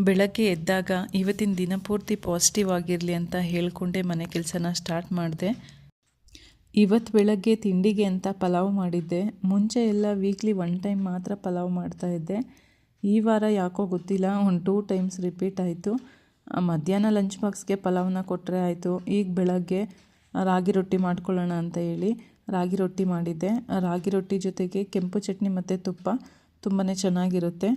ಬೆಳಗ್ಗೆ ಎದ್ದಾಗ ಇವತ್ತಿನ ದಿನ ಪೂರ್ತಿ ಪಾಸಿಟಿವ್ ಆಗಿರಲಿ ಅಂತ ಹೇಳ್ಕೊಂಡೆ ಮನೆ ಕೆಲಸನ ಸ್ಟಾರ್ಟ್ ಮಾಡಿದೆ. ಇವತ್ತು ಬೆಳಗ್ಗೆ ತಿಂಡಿಗೆ ಅಂತ ಪಲಾವ್ ಮಾಡಿದ್ದೆ. ಮುಂಚೆ ಎಲ್ಲ ವೀಕ್ಲಿ 1 ಟೈಮ್ ಮಾತ್ರ ಪಲಾವ್ ಮಾಡ್ತಾಯಿದ್ದೆ. ಈ ವಾರ ಯಾಕೋ ಗೊತ್ತಿಲ್ಲ, ಒಂದು 2 ಟೈಮ್ಸ್ ರಿಪೀಟ್ ಆಯಿತು. ಮಧ್ಯಾಹ್ನ ಲಂಚ್ ಬಾಕ್ಸ್ಗೆ ಪಲಾವ್ನ ಕೊಟ್ಟರೆ ಆಯಿತು. ಈಗ ಬೆಳಗ್ಗೆ ರಾಗಿ ರೊಟ್ಟಿ ಮಾಡ್ಕೊಳ್ಳೋಣ ಅಂತ ಹೇಳಿ ರಾಗಿ ರೊಟ್ಟಿ ಮಾಡಿದ್ದೆ. ರಾಗಿ ರೊಟ್ಟಿ ಜೊತೆಗೆ ಕೆಂಪು ಚಟ್ನಿ ಮತ್ತು ತುಪ್ಪ ತುಂಬಾ ಚೆನ್ನಾಗಿರುತ್ತೆ.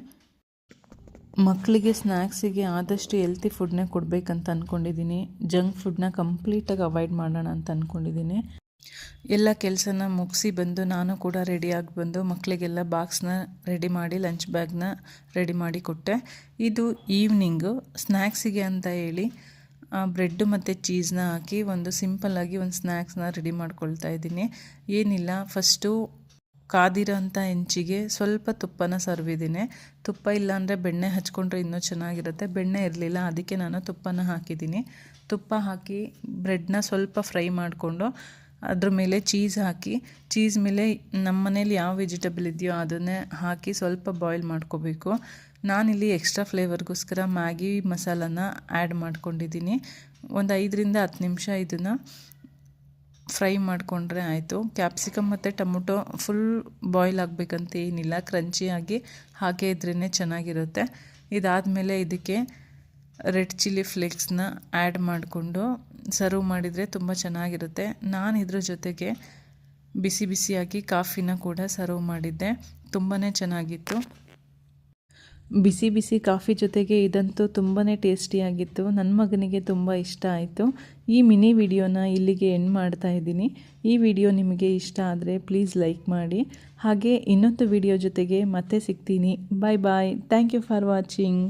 ಮಕ್ಕಳಿಗೆ ಸ್ನ್ಯಾಕ್ಸಿಗೆ ಆದಷ್ಟು ಹೆಲ್ತಿ ಫುಡ್ನೇ ಕೊಡಬೇಕಂತ ಅಂದ್ಕೊಂಡಿದ್ದೀನಿ. ಜಂಕ್ ಫುಡ್ನ ಕಂಪ್ಲೀಟಾಗಿ ಅವಾಯ್ಡ್ ಮಾಡೋಣ ಅಂತ ಅಂದ್ಕೊಂಡಿದ್ದೀನಿ. ಎಲ್ಲ ಕೆಲಸನ ಮುಗಿಸಿ ಬಂದು ನಾನು ಕೂಡ ರೆಡಿಯಾಗಿ ಬಂದು ಮಕ್ಕಳಿಗೆಲ್ಲ ಬಾಕ್ಸ್ನ ರೆಡಿ ಮಾಡಿ ಲಂಚ್ ಬ್ಯಾಗ್ನ ರೆಡಿ ಮಾಡಿ ಕೊಟ್ಟೆ. ಇದು ಈವ್ನಿಂಗು ಸ್ನ್ಯಾಕ್ಸಿಗೆ ಅಂತ ಹೇಳಿ ಬ್ರೆಡ್ಡು ಮತ್ತು ಚೀಸ್ನ ಹಾಕಿ ಒಂದು ಸಿಂಪಲ್ಲಾಗಿ ಒಂದು ಸ್ನ್ಯಾಕ್ಸ್ನ ರೆಡಿ ಮಾಡ್ಕೊಳ್ತಾ ಇದ್ದೀನಿ. ಏನಿಲ್ಲ, ಫಸ್ಟು ಕಾದಿರೋ ಅಂಥ ಹೆಂಚಿಗೆ ಸ್ವಲ್ಪ ತುಪ್ಪನ ಸರ್ವಿದ್ದೀನಿ. ತುಪ್ಪ ಇಲ್ಲಾಂದರೆ ಬೆಣ್ಣೆ ಹಚ್ಕೊಂಡ್ರೆ ಇನ್ನೂ ಚೆನ್ನಾಗಿರುತ್ತೆ. ಬೆಣ್ಣೆ ಇರಲಿಲ್ಲ, ಅದಕ್ಕೆ ನಾನು ತುಪ್ಪನ ಹಾಕಿದ್ದೀನಿ. ತುಪ್ಪ ಹಾಕಿ ಬ್ರೆಡ್ನ ಸ್ವಲ್ಪ ಫ್ರೈ ಮಾಡಿಕೊಂಡು ಅದ್ರ ಮೇಲೆ ಚೀಸ್ ಹಾಕಿ, ಚೀಸ್ ಮೇಲೆ ನಮ್ಮ ಮನೇಲಿ ಯಾವ ವೆಜಿಟೇಬಲ್ ಇದೆಯೋ ಅದನ್ನೇ ಹಾಕಿ ಸ್ವಲ್ಪ ಬಾಯ್ಲ್ ಮಾಡ್ಕೋಬೇಕು. ನಾನಿಲ್ಲಿ ಎಕ್ಸ್ಟ್ರಾ ಫ್ಲೇವರ್ಗೋಸ್ಕರ ಮ್ಯಾಗಿ ಮಸಾಲನ ಆ್ಯಡ್ ಮಾಡ್ಕೊಂಡಿದ್ದೀನಿ. ಒಂದು 5ರಿಂದ 10 ನಿಮಿಷ ಇದನ್ನು ಫ್ರೈ ಮಾಡಿಕೊಂಡ್ರೆ ಆಯಿತು. ಕ್ಯಾಪ್ಸಿಕಮ್ ಮತ್ತು ಟೊಮೊಟೊ ಫುಲ್ ಬಾಯ್ಲ್ ಆಗಬೇಕಂತ ಏನಿಲ್ಲ, ಕ್ರಂಚಿಯಾಗಿ ಹಾಗೆ ಇದ್ರೇ ಚೆನ್ನಾಗಿರುತ್ತೆ. ಇದಾದಮೇಲೆ ಇದಕ್ಕೆ ರೆಡ್ ಚಿಲ್ಲಿ ಫ್ಲೇಕ್ಸ್ನ ಆ್ಯಡ್ ಮಾಡಿಕೊಂಡು ಸರ್ವ್ ಮಾಡಿದರೆ ತುಂಬ ಚೆನ್ನಾಗಿರುತ್ತೆ. ನಾನು ಇದ್ರ ಜೊತೆಗೆ ಬಿಸಿ ಬಿಸಿಯಾಗಿ ಕಾಫಿನ ಕೂಡ ಸರ್ವ್ ಮಾಡಿದ್ದೆ. ತುಂಬಾ ಚೆನ್ನಾಗಿತ್ತು. ಬಿಸಿ ಬಿಸಿ ಕಾಫಿ ಜೊತೆಗೆ ಇದಂತೂ ತುಂಬಾ ಟೇಸ್ಟಿಯಾಗಿತ್ತು. ನನ್ನ ಮಗನಿಗೆ ತುಂಬ ಇಷ್ಟ ಆಯಿತು. ಈ ಮಿನಿ ವಿಡಿಯೋನ ಇಲ್ಲಿಗೆ ಎಂಡ್ ಮಾಡ್ತಾ ಇದ್ದೀನಿ. ಈ ವಿಡಿಯೋ ನಿಮಗೆ ಇಷ್ಟ ಆದರೆ ಪ್ಲೀಸ್ ಲೈಕ್ ಮಾಡಿ. ಹಾಗೆ ಇನ್ನೊಂದು ವಿಡಿಯೋ ಜೊತೆಗೆ ಮತ್ತೆ ಸಿಗ್ತೀನಿ. Bye bye. Thank you for watching.